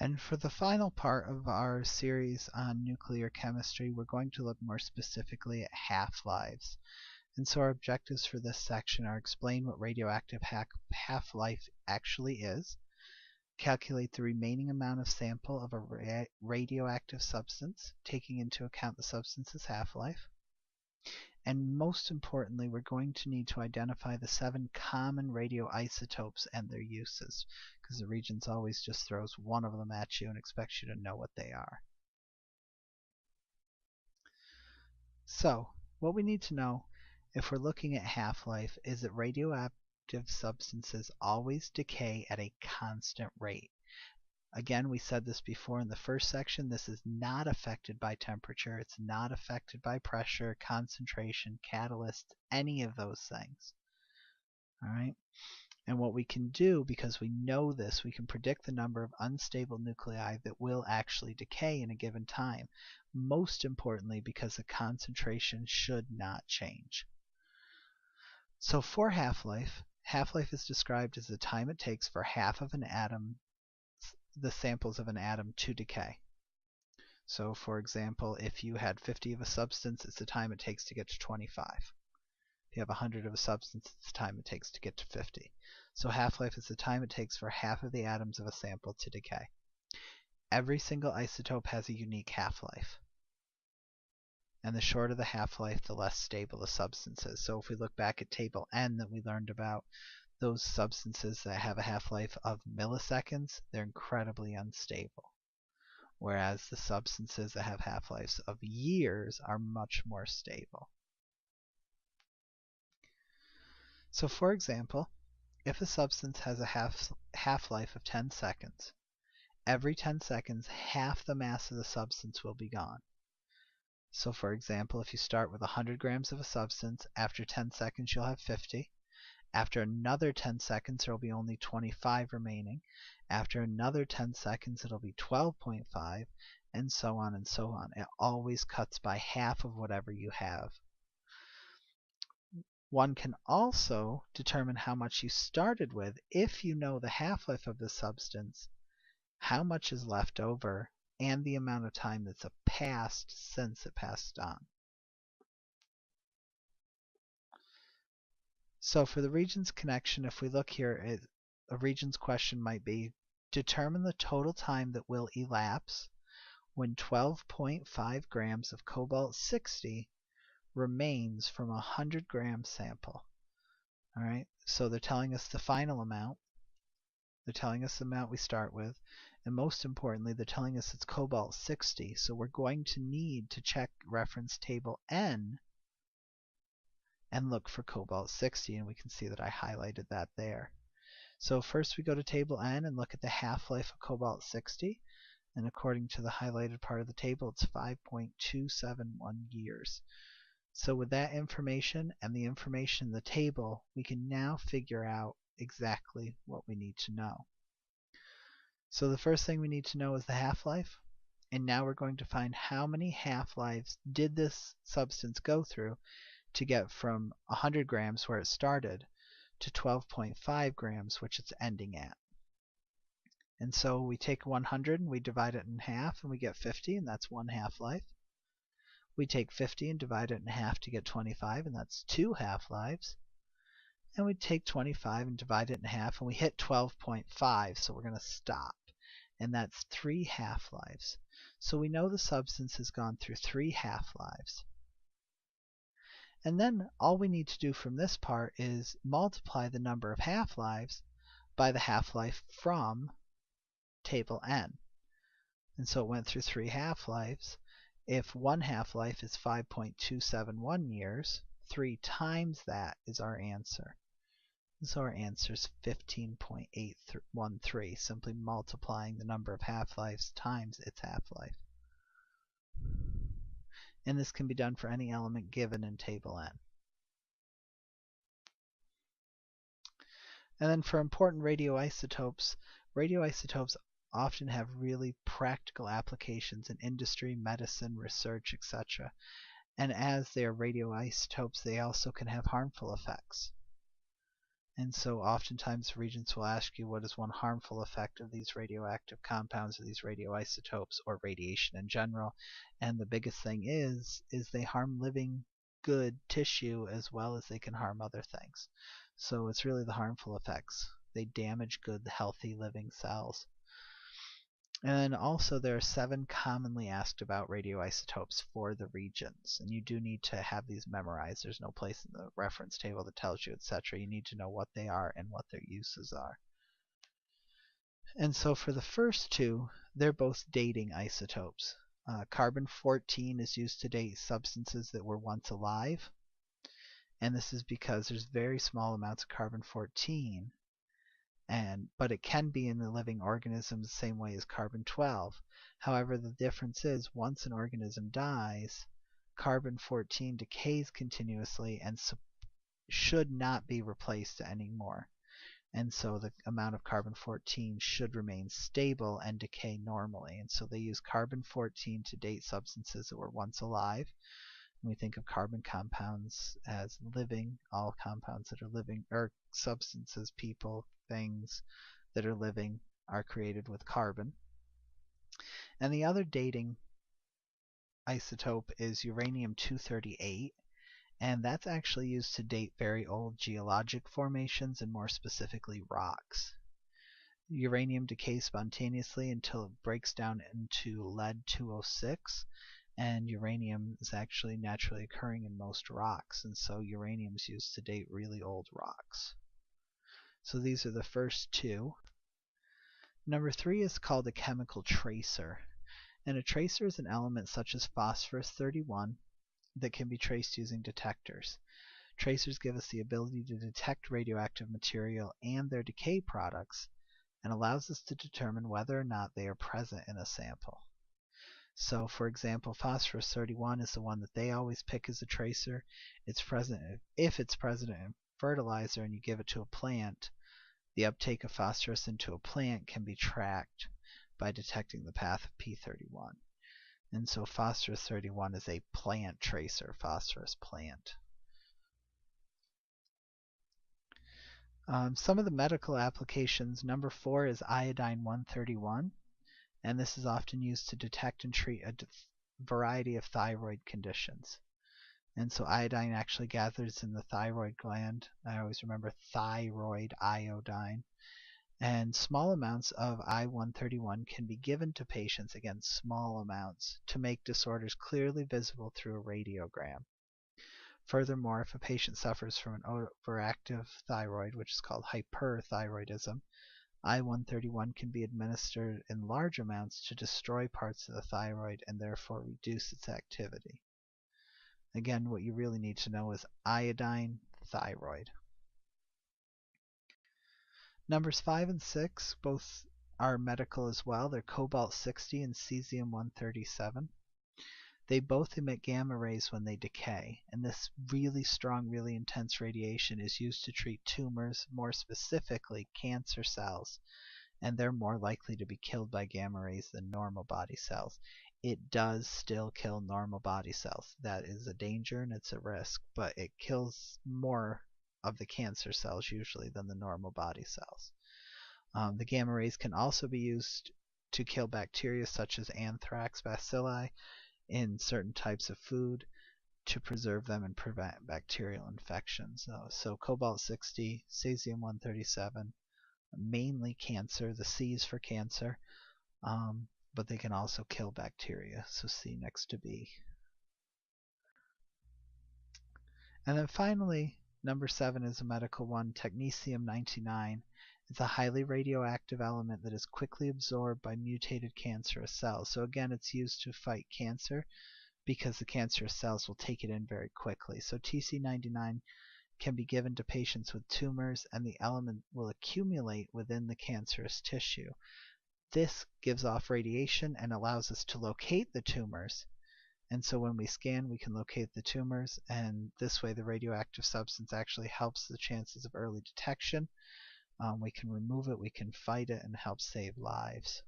And for the final part of our series on nuclear chemistry, we're going to look more specifically at half-lives. And so our objectives for this section are explain what radioactive half-life actually is, calculate the remaining amount of sample of a radioactive substance, taking into account the substance's half-life, and most importantly, we're going to need to identify the 7 common radioisotopes and their uses, because the Regents always just throws one of them at you and expects you to know what they are. So, what we need to know if we're looking at half-life is that radioactive substances always decay at a constant rate. Again, we said this before in the first section, this is not affected by temperature, it's not affected by pressure, concentration, catalysts, any of those things. All right? And what we can do, because we know this, we can predict the number of unstable nuclei that will actually decay in a given time. Most importantly, because the concentration should not change. So for half-life, half-life is described as the time it takes for half of an atom, the samples of an atom, to decay. So for example, if you had 50 of a substance, it's the time it takes to get to 25. If you have 100 of a substance, it's the time it takes to get to 50. So half-life is the time it takes for half of the atoms of a sample to decay. Every single isotope has a unique half-life. And the shorter the half-life, the less stable the substance is. So if we look back at table N that we learned about, those substances that have a half-life of milliseconds, they're incredibly unstable. Whereas the substances that have half-lives of years are much more stable. So for example, if a substance has a half-life of 10 seconds, every 10 seconds half the mass of the substance will be gone. So for example, if you start with 100 grams of a substance, after 10 seconds you'll have 50. After another 10 seconds there will be only 25 remaining. After another 10 seconds it'll be 12.5, and so on and so on. It always cuts by half of whatever you have. One can also determine how much you started with if you know the half-life of the substance, how much is left over, and the amount of time that's passed since it passed on. So for the Regents connection, if we look here, a Regents question might be, determine the total time that will elapse when 12.5 grams of cobalt-60 remains from a 100 gram sample. All right, so they're telling us the final amount. They're telling us the amount we start with. And most importantly, they're telling us it's cobalt-60. So we're going to need to check reference table N and look for cobalt-60. And we can see that I highlighted that there. So first we go to table N and look at the half-life of cobalt-60. And according to the highlighted part of the table, it's 5.271 years. So with that information and the information in the table, we can now figure out exactly what we need to know. So the first thing we need to know is the half-life. And now we're going to find how many half-lives did this substance go through to get from 100 grams where it started to 12.5 grams, which it's ending at. And so we take 100 and we divide it in half and we get 50, and that's 1 half-life. We take 50 and divide it in half to get 25, and that's 2 half-lives. And we take 25 and divide it in half, and we hit 12.5, so we're going to stop. And that's 3 half-lives. So we know the substance has gone through 3 half-lives. And then all we need to do from this part is multiply the number of half-lives by the half-life from table N. And so it went through 3 half-lives. If 1 half-life is 5.271 years, 3 times that is our answer. And so our answer is 15.813, simply multiplying the number of half-lives times its half-life. And this can be done for any element given in table N. And then for important radioisotopes, radioisotopes often have really practical applications in industry, medicine, research, etc. And as they are radioisotopes, they also can have harmful effects. And so oftentimes regents will ask you what is one harmful effect of these radioactive compounds or these radioisotopes or radiation in general. And the biggest thing is they harm living good tissue as well as they can harm other things. So it's really the harmful effects. They damage good, healthy living cells. And also there are 7 commonly asked about radioisotopes for the regions. And you do need to have these memorized. There's no place in the reference table that tells you, etc. You need to know what they are and what their uses are. And so for the first 2, they're both dating isotopes. Carbon-14 is used to date substances that were once alive. And this is because there's very small amounts of carbon-14 but it can be in the living organism the same way as carbon-12. However, the difference is once an organism dies, carbon-14 decays continuously and should not be replaced anymore. And so the amount of carbon-14 should remain stable and decay normally. And so they use carbon-14 to date substances that were once alive. And we think of carbon compounds as living, all compounds that are living, or substances, people, things that are living are created with carbon. And the other dating isotope is uranium-238, and that's actually used to date very old geologic formations and more specifically rocks. Uranium decays spontaneously until it breaks down into lead-206, and uranium is actually naturally occurring in most rocks, and so uranium is used to date really old rocks. So these are the first 2. Number 3 is called a chemical tracer. And a tracer is an element such as phosphorus-31 that can be traced using detectors. Tracers give us the ability to detect radioactive material and their decay products and allows us to determine whether or not they are present in a sample. So for example, phosphorus-31 is the one that they always pick as a tracer. It's present if it's present in fertilizer and you give it to a plant. The uptake of phosphorus into a plant can be tracked by detecting the path of P31. And so phosphorus-31 is a plant tracer, phosphorus plant. Some of the medical applications, number 4 is iodine-131, and this is often used to detect and treat a variety of thyroid conditions. And so iodine actually gathers in the thyroid gland. I always remember thyroid iodine. And small amounts of I-131 can be given to patients, again small amounts, to make disorders clearly visible through a radiogram. Furthermore, if a patient suffers from an overactive thyroid, which is called hyperthyroidism, I-131 can be administered in large amounts to destroy parts of the thyroid and therefore reduce its activity. Again, what you really need to know is iodine, thyroid. Numbers 5 and 6 both are medical as well. They're cobalt-60 and cesium-137. They both emit gamma rays when they decay, and this really strong, really intense radiation is used to treat tumors, more specifically cancer cells, and they're more likely to be killed by gamma rays than normal body cells. It does still kill normal body cells. That is a danger and it's a risk, but it kills more of the cancer cells usually than the normal body cells. The gamma rays can also be used to kill bacteria such as anthrax bacilli in certain types of food to preserve them and prevent bacterial infections. So cobalt-60, cesium-137, mainly cancer, the C is for cancer, but they can also kill bacteria, so C next to B. And then finally, number 7 is a medical one, technetium-99. It's a highly radioactive element that is quickly absorbed by mutated cancerous cells. So again, it's used to fight cancer because the cancerous cells will take it in very quickly. So TC99 can be given to patients with tumors and the element will accumulate within the cancerous tissue. This gives off radiation and allows us to locate the tumors. And so when we scan, we can locate the tumors, and this way the radioactive substance actually helps the chances of early detection. We can remove it, we can fight it, and help save lives.